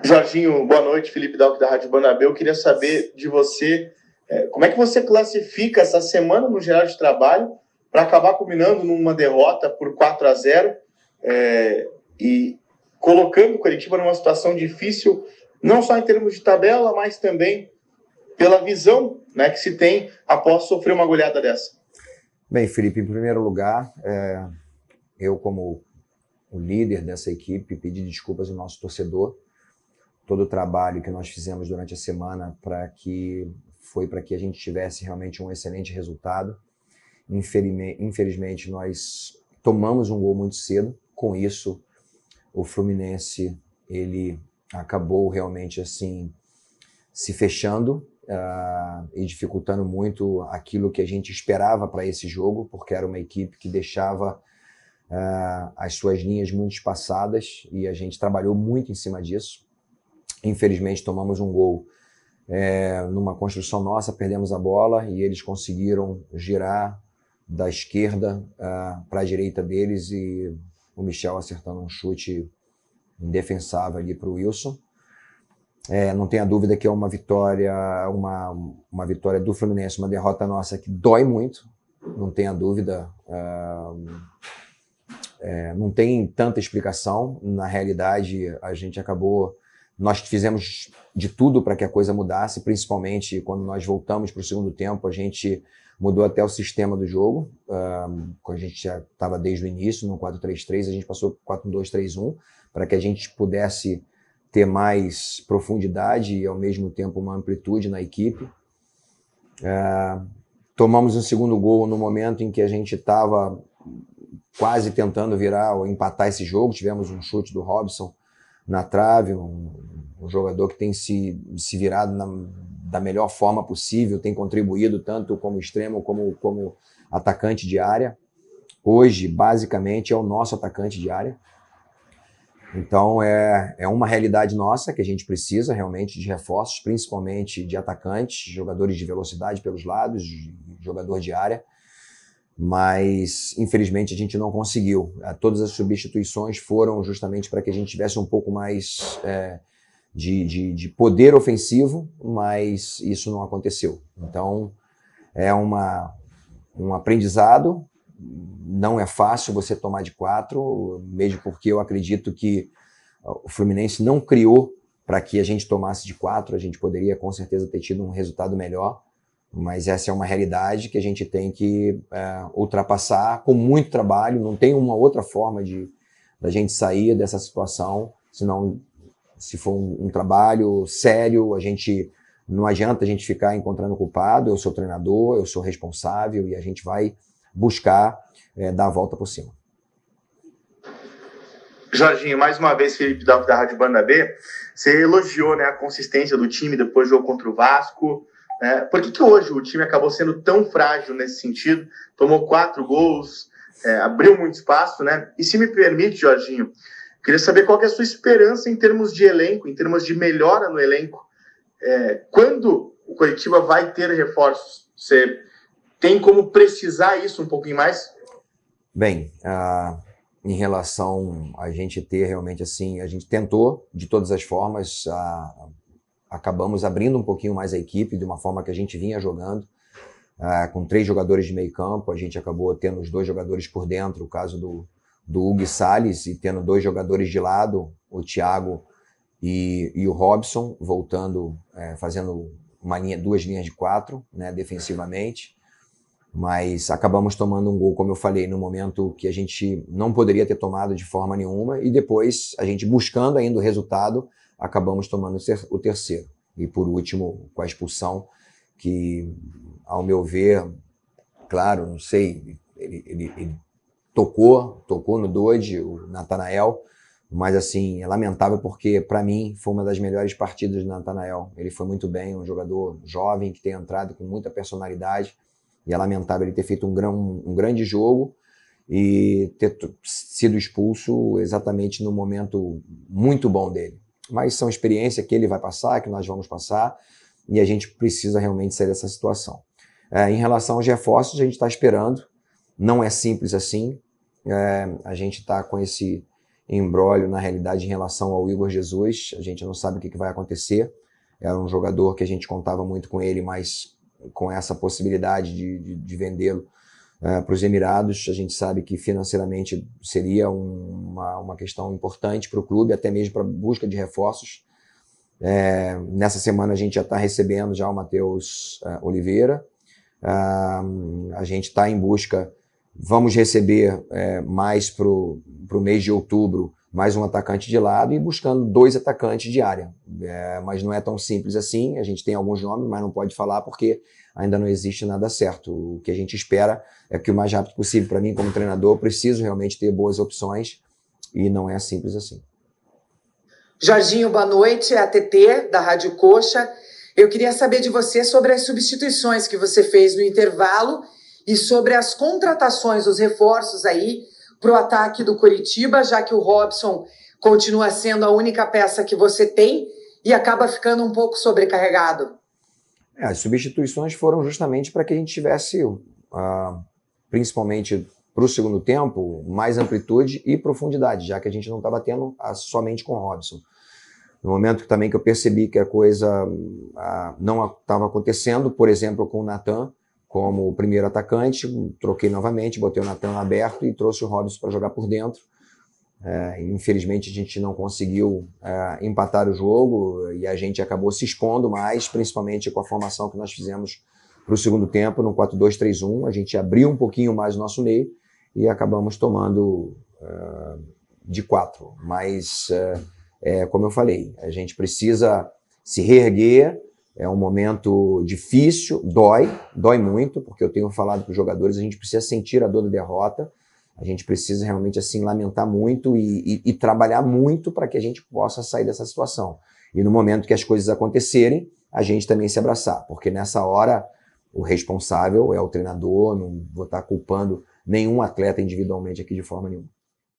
Jorginho, boa noite. Felipe Dalco da Rádio Banabê. Eu queria saber de você, como é que você classifica essa semana no geral de trabalho para acabar culminando numa derrota por 4-0 e colocando o Coritiba numa situação difícil, não só em termos de tabela, mas também pela visão, né, que se tem após sofrer uma goleada dessa. Bem, Felipe, em primeiro lugar, eu como o líder dessa equipe, pedi desculpas ao nosso torcedor. Todo o trabalho que nós fizemos durante a semana foi para que a gente tivesse realmente um excelente resultado. Infelizmente, nós tomamos um gol muito cedo. Com isso, o Fluminense ele acabou realmente assim se fechando e dificultando muito aquilo que a gente esperava para esse jogo, porque era uma equipe que deixava as suas linhas muito espaçadas e a gente trabalhou muito em cima disso. Infelizmente, tomamos um gol numa construção nossa, perdemos a bola e eles conseguiram girar da esquerda para a direita deles e o Michel acertando um chute indefensável ali para o Wilson. Não tenha dúvida que é uma vitória, uma vitória do Fluminense, uma derrota nossa que dói muito, não tenha dúvida. Não tem tanta explicação. Na realidade, nós fizemos de tudo para que a coisa mudasse, principalmente quando nós voltamos para o segundo tempo, a gente mudou até o sistema do jogo, a gente já estava desde o início, no 4-3-3, a gente passou para 4-2-3-1, para que a gente pudesse ter mais profundidade e ao mesmo tempo uma amplitude na equipe. Tomamos um segundo gol no momento em que a gente estava quase tentando virar ou empatar esse jogo, tivemos um chute do Robson na trave, um jogador que tem se virado da melhor forma possível, tem contribuído tanto como extremo como atacante de área. Hoje, basicamente, é o nosso atacante de área. Então, é uma realidade nossa que a gente precisa realmente de reforços, principalmente de atacantes, jogadores de velocidade pelos lados, jogador de área. Mas, infelizmente, a gente não conseguiu. Todas as substituições foram justamente para que a gente tivesse um pouco mais de poder ofensivo, mas isso não aconteceu. Então, é um aprendizado. Não é fácil você tomar de 4, mesmo porque eu acredito que o Fluminense não criou para que a gente tomasse de 4, a gente poderia com certeza ter tido um resultado melhor. Mas essa é uma realidade que a gente tem que ultrapassar com muito trabalho. Não tem uma outra forma da gente sair dessa situação, senão, se for um trabalho sério, não adianta a gente ficar encontrando culpado. Eu sou treinador, eu sou responsável e a gente vai buscar dar a volta por cima. Jorginho, mais uma vez, Felipe da Rádio Banabê, você elogiou, né, a consistência do time depois do jogo contra o Vasco. Por que hoje o time acabou sendo tão frágil nesse sentido? Tomou 4 gols, abriu muito espaço, né? E se me permite, Jorginho, queria saber qual que é a sua esperança em termos de elenco, em termos de melhora no elenco. Quando o Coritiba vai ter reforços? Você tem como precisar isso um pouquinho mais? Bem, em relação a gente ter realmente assim, a gente tentou de todas as formas, acabamos abrindo um pouquinho mais a equipe de uma forma que a gente vinha jogando, com 3 jogadores de meio campo, a gente acabou tendo os 2 jogadores por dentro, o caso do Hugo Salles, e tendo 2 jogadores de lado, o Thiago e o Robson, voltando, fazendo 2 linhas de 4, né, defensivamente, mas acabamos tomando um gol, como eu falei, no momento que a gente não poderia ter tomado de forma nenhuma, e depois, a gente buscando ainda o resultado, acabamos tomando o terceiro. E por último, com a expulsão, que, ao meu ver, claro, não sei, ele tocou no Dodge, o Natanael, mas assim, é lamentável porque, para mim, foi uma das melhores partidas do Natanael. Ele foi muito bem, um jogador jovem que tem entrado com muita personalidade, e é lamentável ele ter feito um grande jogo e ter sido expulso exatamente no momento muito bom dele. Mas são experiências que ele vai passar, que nós vamos passar, e a gente precisa realmente sair dessa situação. Em relação aos reforços, a gente está esperando, não é simples assim, a gente está com esse imbróglio, na realidade, em relação ao Igor Jesus. A gente não sabe o que vai acontecer. Era um jogador que a gente contava muito com ele, mas com essa possibilidade de vendê-lo para os Emirados, a gente sabe que financeiramente seria uma questão importante para o clube, até mesmo para busca de reforços. Nessa semana a gente já está recebendo já o Matheus Oliveira. A gente está em busca, vamos receber mais para o mês de outubro, mais um atacante de lado e buscando 2 atacantes de área. Mas não é tão simples assim, a gente tem alguns nomes, mas não pode falar porque ainda não existe nada certo. O que a gente espera é que o mais rápido possível, para mim como treinador, preciso realmente ter boas opções e não é simples assim. Jorginho, boa noite, é a TT da Rádio Coxa. Eu queria saber de você sobre as substituições que você fez no intervalo e sobre as contratações, os reforços aí para o ataque do Coritiba, já que o Robson continua sendo a única peça que você tem e acaba ficando um pouco sobrecarregado. As substituições foram justamente para que a gente tivesse, principalmente para o segundo tempo, mais amplitude e profundidade, já que a gente não estava tendo somente com o Robson. No momento também que eu percebi que a coisa não estava acontecendo, por exemplo, com o Natan como o primeiro atacante, troquei novamente, botei o Natan aberto e trouxe o Robson para jogar por dentro. Infelizmente a gente não conseguiu empatar o jogo e a gente acabou se expondo mais, principalmente com a formação que nós fizemos para o segundo tempo, no 4-2-3-1. A gente abriu um pouquinho mais o nosso meio e acabamos tomando de 4. Mas, como eu falei, a gente precisa se reerguer. É um momento difícil, dói muito, porque eu tenho falado para os jogadores, a gente precisa sentir a dor da derrota, a gente precisa realmente assim lamentar muito e trabalhar muito para que a gente possa sair dessa situação. E no momento que as coisas acontecerem, a gente também se abraçar, porque nessa hora o responsável é o treinador, não vou estar culpando nenhum atleta individualmente aqui de forma nenhuma.